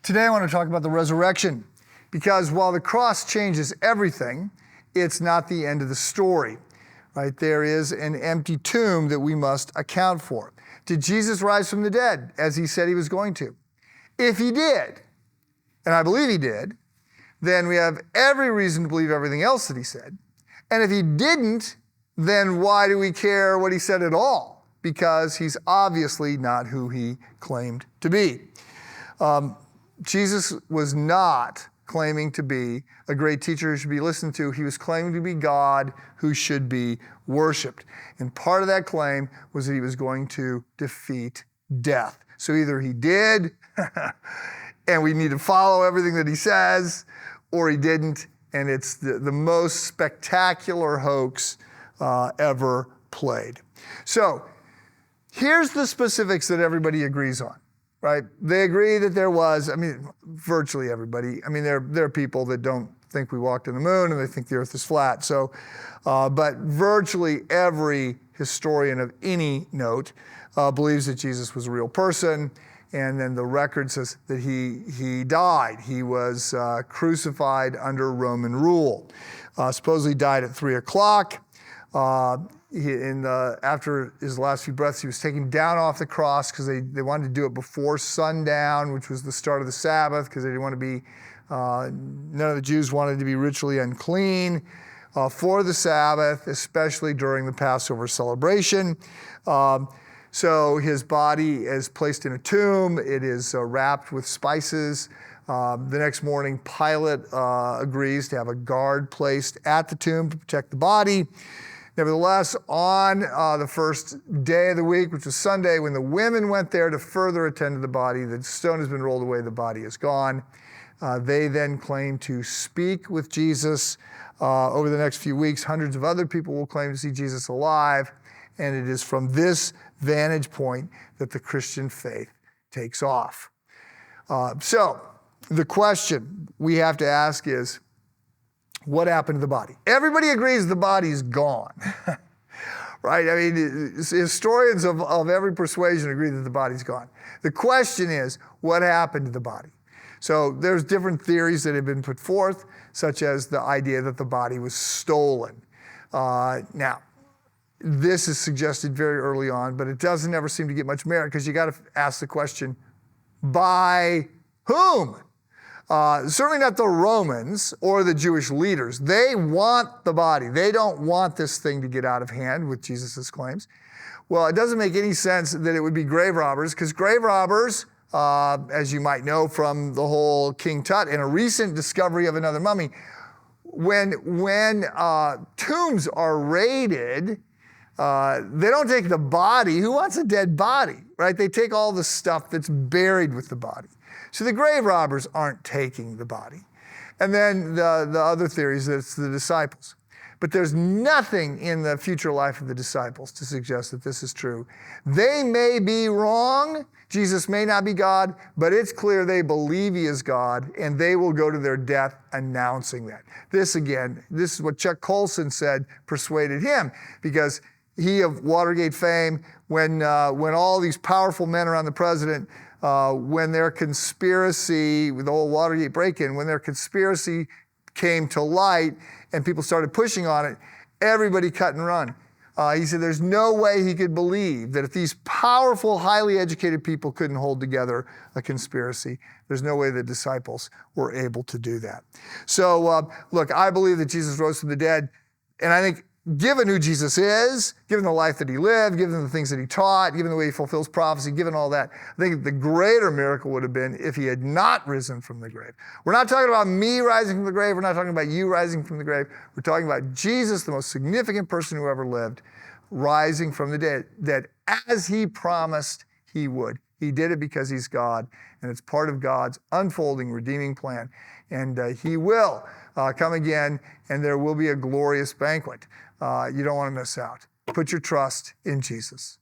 Today I want to talk about the resurrection, because while the cross changes everything, it's not the end of the story, right? There is an empty tomb that we must account for. Did Jesus rise from the dead as he said he was going to? If he did, and I believe he did, then we have every reason to believe everything else that he said. And if he didn't, then why do we care what he said at all? Because he's obviously not who he claimed to be. Jesus was not claiming to be a great teacher who should be listened to. He was claiming to be God who should be worshiped. And part of that claim was that he was going to defeat death. So either he did, and we need to follow everything that he says, or he didn't, and it's the most spectacular hoax ever played. So here's the specifics that everybody agrees on, right? They agree that there was, virtually everybody. There are people that don't think we walked on the moon and they think the earth is flat. So, but virtually every historian of any note believes that Jesus was a real person. And then the record says that he died. He was crucified under Roman rule. Supposedly died at 3:00. After his last few breaths, he was taken down off the cross because they wanted to do it before sundown, which was the start of the Sabbath, because they didn't want to be, none of the Jews wanted to be ritually unclean for the Sabbath, especially during the Passover celebration. So his body is placed in a tomb. It is wrapped with spices. The next morning, Pilate agrees to have a guard placed at the tomb to protect the body. Nevertheless, on the first day of the week, which was Sunday, when the women went there to further attend to the body, the stone has been rolled away, the body is gone. They then claim to speak with Jesus. Over the next few weeks, hundreds of other people will claim to see Jesus alive. And it is from this vantage point that the Christian faith takes off. So the question we have to ask is, what happened to the body? Everybody agrees the body's gone, right? Historians of every persuasion agree that the body's gone. The question is, what happened to the body? So there's different theories that have been put forth, such as the idea that the body was stolen. Now, this is suggested very early on, but it doesn't ever seem to get much merit, because you got to ask the question, by whom? Certainly not the Romans or the Jewish leaders. They want the body. They don't want this thing to get out of hand with Jesus' claims. Well, it doesn't make any sense that it would be grave robbers, because grave robbers, as you might know from the whole King Tut and a recent discovery of another mummy, when tombs are raided, they don't take the body. Who wants a dead body, right? They take all the stuff that's buried with the body. So the grave robbers aren't taking the body. And then the other theory is that it's the disciples. But there's nothing in the future life of the disciples to suggest that this is true. They may be wrong. Jesus may not be God, but it's clear they believe he is God, and they will go to their death announcing that. This is what Chuck Colson said persuaded him, because he of Watergate fame, when all these powerful men around the president, when their conspiracy, with the whole Watergate break-in, when their conspiracy came to light and people started pushing on it, everybody cut and run. He said there's no way he could believe that if these powerful, highly educated people couldn't hold together a conspiracy, there's no way the disciples were able to do that. So, look, I believe that Jesus rose from the dead, and I think given who Jesus is, given the life that he lived, given the things that he taught, given the way he fulfills prophecy, given all that, I think the greater miracle would have been if he had not risen from the grave. We're not talking about me rising from the grave. We're not talking about you rising from the grave. We're talking about Jesus, the most significant person who ever lived, rising from the dead, that as he promised he would. He did it because he's God, and it's part of God's unfolding, redeeming plan. And he will come again, and there will be a glorious banquet. You don't want to miss out. Put your trust in Jesus.